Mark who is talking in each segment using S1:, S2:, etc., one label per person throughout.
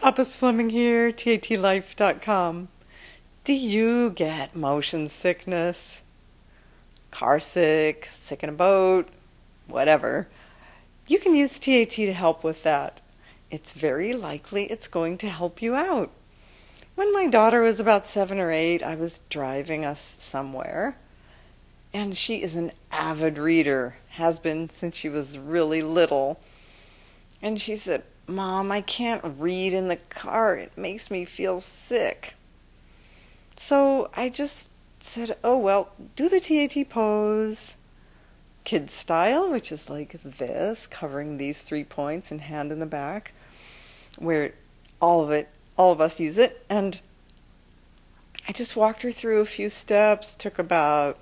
S1: Tapas Fleming here, TATlife.com. Do you get motion sickness? Car sick, sick in a boat, whatever. You can use TAT to help with that. It's very likely it's going to help you out. When my daughter was about 7 or 8, I was driving us somewhere, and she is an avid reader, has been since she was really little. And she said, "Mom, I can't read in the car. It makes me feel sick." So I just said, "Oh, well, do the TAT pose, kid style," which is like this, covering these 3 points and hand in the back, where all of us use it. And I just walked her through a few steps, took about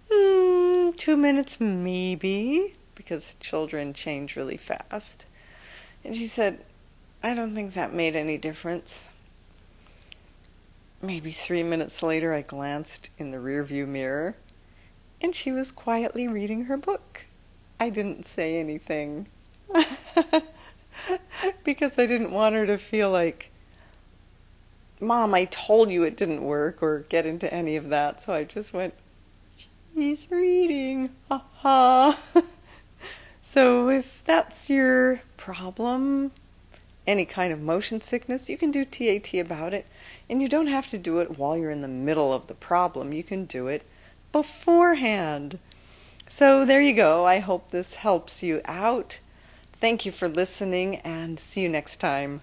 S1: 2 minutes maybe, because children change really fast. And she said, "I don't think that made any difference." Maybe 3 minutes later, I glanced in the rearview mirror, and she was quietly reading her book. I didn't say anything because I didn't want her to feel like, "Mom, I told you it didn't work," or get into any of that. So I just went, "She's reading, ha ha." So if that's your problem, any kind of motion sickness, you can do TAT about it. And you don't have to do it while you're in the middle of the problem. You can do it beforehand. So there you go. I hope this helps you out. Thank you for listening, and see you next time.